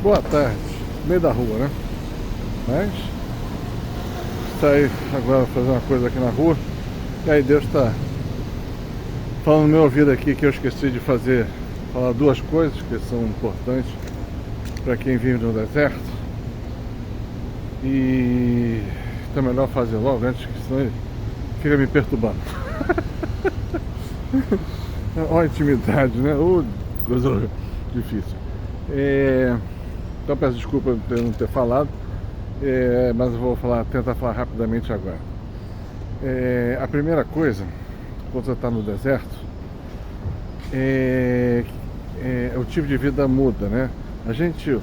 Boa tarde, meio da rua, né? Mas saí agora fazer uma coisa aqui na rua. E aí Deus tá falando no meu ouvido aqui que eu esqueci de falar duas coisas que são importantes para quem vive no deserto. E então é melhor fazer logo antes, que senão ele fica me perturbando. Olha a intimidade, né? Coisa difícil. Então peço desculpa por não ter falado, mas eu vou tentar falar rapidamente agora. A primeira coisa, quando você está no deserto, o tipo de vida muda, né? A gente,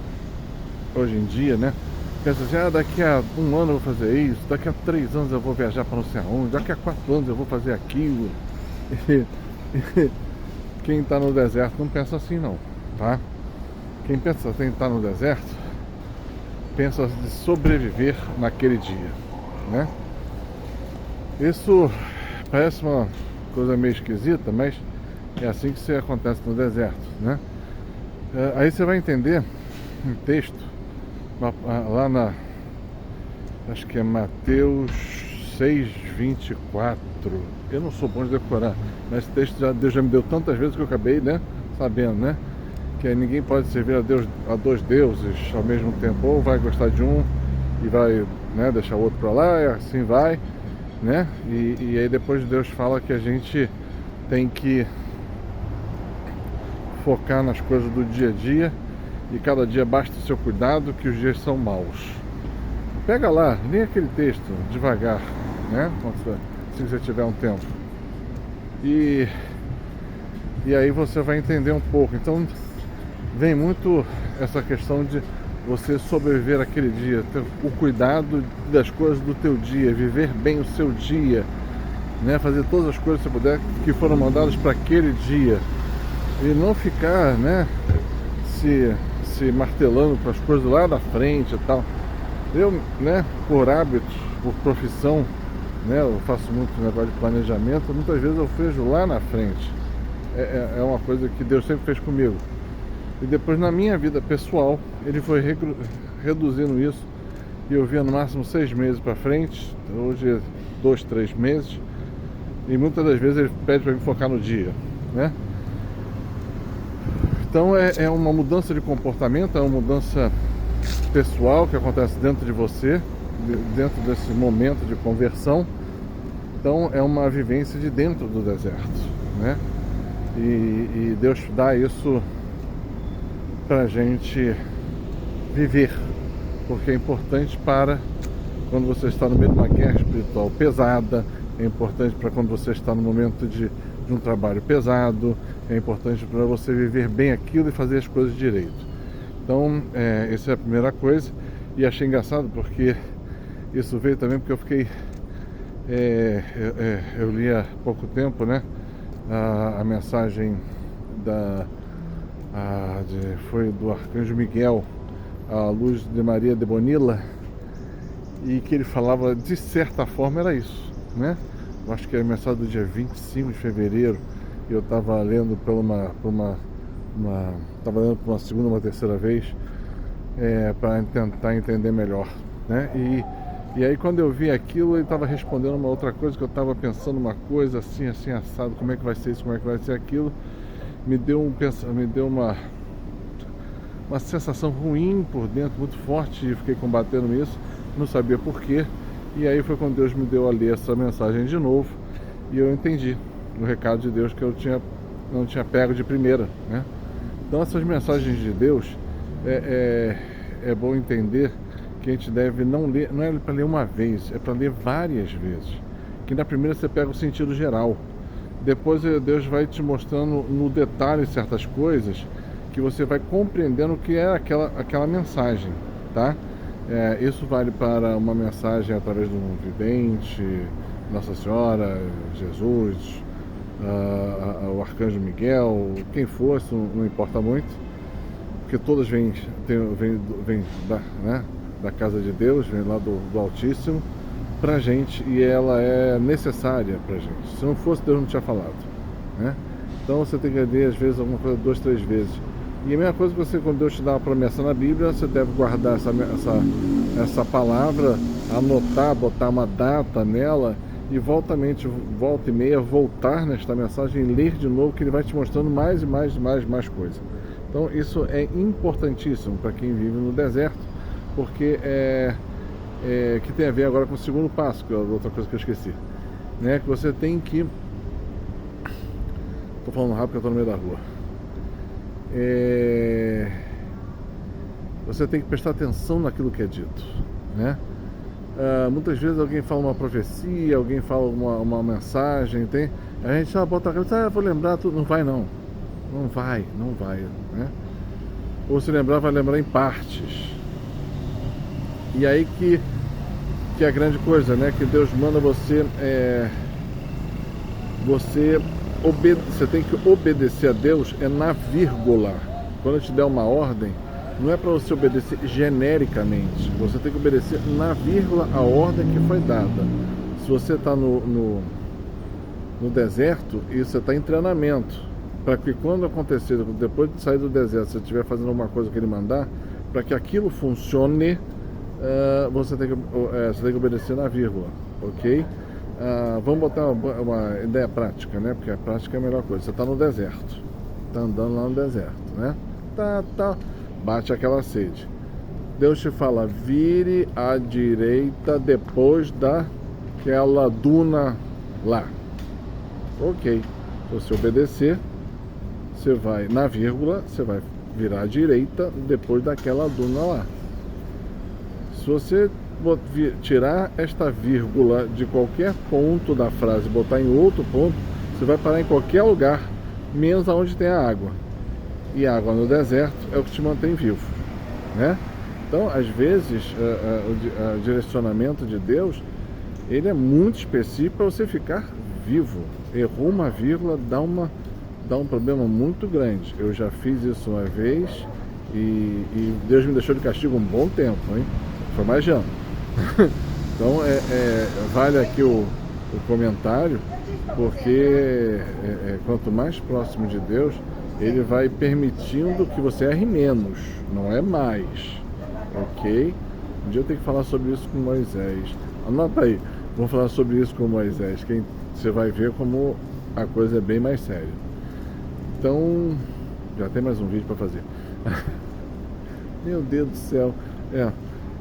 hoje em dia, né, pensa assim, daqui a um ano eu vou fazer isso, daqui a 3 anos eu vou viajar para não sei aonde, daqui a 4 anos eu vou fazer aquilo. Quem está no deserto não pensa assim não, tá? Quem pensa em estar no deserto, pensa de sobreviver naquele dia, né? Isso parece uma coisa meio esquisita, mas é assim que acontece no deserto, né? Aí você vai entender um texto lá acho que é Mateus 6:24. Eu não sou bom de decorar, mas esse texto Deus já me deu tantas vezes que eu acabei, né, sabendo, né? Que ninguém pode servir a dois deuses ao mesmo tempo. Ou vai gostar de um e vai, né, deixar o outro para lá, e assim vai, né? E aí depois Deus fala que a gente tem que focar nas coisas do dia a dia, e cada dia basta o seu cuidado, que os dias são maus. Pega lá, lê aquele texto devagar, né? Se você tiver um tempo. E aí você vai entender um pouco. Então vem muito essa questão de você sobreviver aquele dia, ter o cuidado das coisas do teu dia, viver bem o seu dia, né? Fazer todas as coisas que você puder, que foram mandadas para aquele dia, e não ficar, né, se martelando com as coisas lá da frente e tal. Eu, né, por hábito, por profissão, né, eu faço muito negócio de planejamento, muitas vezes eu vejo lá na frente. É uma coisa que Deus sempre fez comigo. E depois na minha vida pessoal, ele foi reduzindo isso, e eu via no máximo 6 meses para frente, hoje é 2, 3 meses, e muitas das vezes ele pede para me focar no dia, né? Então é uma mudança de comportamento, é uma mudança pessoal que acontece dentro de você, dentro desse momento de conversão. Então é uma vivência de dentro do deserto, né? E Deus dá isso pra gente viver, porque é importante para quando você está no meio de uma guerra espiritual pesada, é importante para quando você está no momento de um trabalho pesado, é importante para você viver bem aquilo e fazer as coisas direito. Então, essa é a primeira coisa. E achei engraçado porque isso veio também porque eu fiquei, eu li há pouco tempo, né, a mensagem foi do Arcanjo Miguel, a luz de Maria de Bonilla, e que ele falava, de certa forma era isso, né? Eu acho que é a mensagem do dia 25 de fevereiro, e eu estava lendo por uma segunda, uma terceira vez, para tentar entender melhor, né? E aí quando eu vi aquilo, ele estava respondendo uma outra coisa, que eu estava pensando uma coisa assim, assim, assado, como é que vai ser isso, como é que vai ser aquilo. Me deu uma sensação ruim por dentro, muito forte, e fiquei combatendo isso, não sabia porquê. E aí foi quando Deus me deu a ler essa mensagem de novo, e eu entendi o recado de Deus que eu não tinha pego de primeira, né? Então essas mensagens de Deus, é bom entender que a gente deve não ler, não é para ler uma vez, é para ler várias vezes. Que na primeira você pega o sentido geral, depois Deus vai te mostrando no detalhe certas coisas, que você vai compreendendo o que é aquela mensagem, tá? Isso vale para uma mensagem através de um vidente, Nossa Senhora, Jesus, o Arcanjo Miguel, quem for, isso não importa muito, porque todas vêm da casa de Deus, vem lá do Altíssimo pra gente, e ela é necessária pra gente. Se não fosse, Deus não tinha falado, né? Então você tem que ler às vezes alguma coisa 2, 3 vezes. E a mesma coisa que você, quando Deus te dá uma promessa na Bíblia, você deve guardar essa palavra, anotar, botar uma data nela e volta e meia voltar nesta mensagem e ler de novo, que ele vai te mostrando mais e mais coisas. Então isso é importantíssimo para quem vive no deserto, porque que tem a ver agora com o segundo passo, que é outra coisa que eu esqueci, né? Que você tem que... Tô falando rápido porque eu tô no meio da rua. Você tem que prestar atenção naquilo que é dito, né? Muitas vezes alguém fala uma profecia, alguém fala uma mensagem, a gente bota a cabeça, vou lembrar tudo. Não vai, não vai, né? Ou se lembrar, vai lembrar em partes. E aí que é a grande coisa, né? Que Deus manda você você tem que obedecer a Deus na vírgula. Quando eu te der uma ordem, não é para você obedecer genericamente, você tem que obedecer na vírgula a ordem que foi dada. Se você está no deserto, isso você está em treinamento, para que quando acontecer, depois de sair do deserto, se você estiver fazendo alguma coisa que ele mandar, para que aquilo funcione, você tem que obedecer na vírgula, ok? Vamos botar uma ideia prática, né? Porque a prática é a melhor coisa. Você está no deserto, está andando lá no deserto, né? Bate aquela sede. Deus te fala, vire à direita depois daquela duna lá. Ok. Se você obedecer, você vai na vírgula, você vai virar à direita depois daquela duna lá. Se você tirar esta vírgula de qualquer ponto da frase e botar em outro ponto, você vai parar em qualquer lugar, menos aonde tem a água. E a água no deserto é o que te mantém vivo, né? Então, às vezes, o direcionamento de Deus, ele é muito específico para você ficar vivo. Errou uma vírgula, dá um problema muito grande. Eu já fiz isso uma vez e Deus me deixou de castigo um bom tempo, hein? Foi mais de ano. Então vale aqui o comentário, porque quanto mais próximo de Deus, ele vai permitindo que você erre menos, não é mais, ok? Um dia eu tenho que falar sobre isso com Moisés. Anota aí, vamos falar sobre isso com Moisés, que você vai ver como a coisa é bem mais séria. Então, já tem mais um vídeo para fazer. Meu Deus do céu.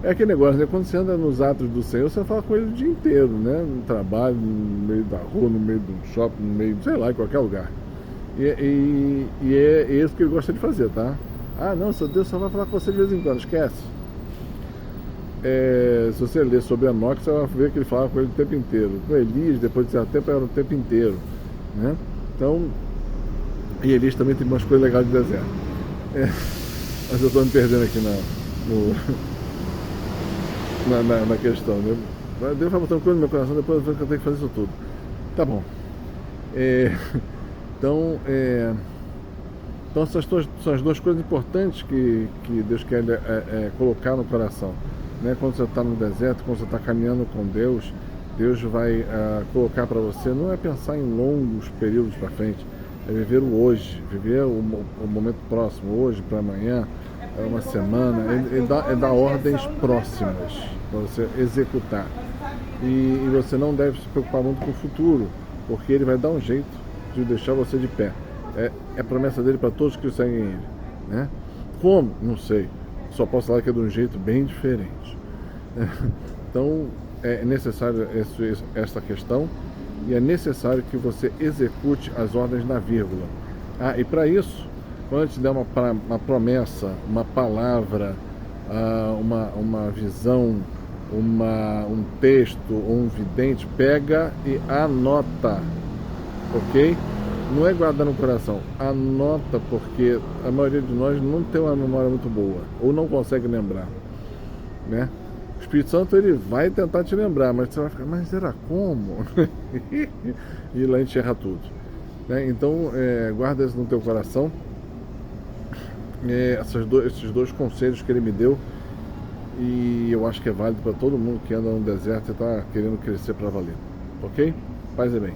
É aquele negócio, né? Quando você anda nos atos do Senhor, você fala com ele o dia inteiro, né? No trabalho, no meio da rua, no meio do shopping, no meio, sei lá, em qualquer lugar. E é isso que ele gosta de fazer, tá? Não, seu Deus só vai falar com você de vez em quando, esquece. Se você ler sobre Enoque, você vai ver que ele falava com ele o tempo inteiro. Com Elias, depois de certo tempo, era o tempo inteiro, né? Então, e Elias também tem umas coisas legais de deserto. Mas eu estou me perdendo aqui na questão, né? Deus vai botando coisa no meu coração, depois eu vejo que eu tenho que fazer isso tudo. Tá bom. Então essas são as duas coisas importantes que Deus quer colocar no coração, né? Quando você está no deserto, quando você está caminhando com Deus, Deus vai colocar para você, não é pensar em longos períodos para frente, é viver o hoje, viver o momento próximo, hoje para amanhã, uma semana. Ele dá ordens próximas para você executar, e você não deve se preocupar muito com o futuro, porque ele vai dar um jeito de deixar você de pé. É a promessa dele para todos que seguem ele, né? Como? Não sei, só posso falar que é de um jeito bem diferente. Então é necessário essa questão, e é necessário que você execute as ordens na vírgula. E para isso, quando a gente der uma promessa, uma palavra, uma visão, um texto, um vidente, pega e anota, ok? Não é guardar no coração, anota, porque a maioria de nós não tem uma memória muito boa, ou não consegue lembrar, né? O Espírito Santo, ele vai tentar te lembrar, mas você vai ficar, mas era como? E lá a gente erra tudo, né? Então, guarda isso no teu coração, esses dois conselhos que ele me deu, e eu acho que é válido para todo mundo que anda no deserto e está querendo crescer para valer, ok? Paz e bem.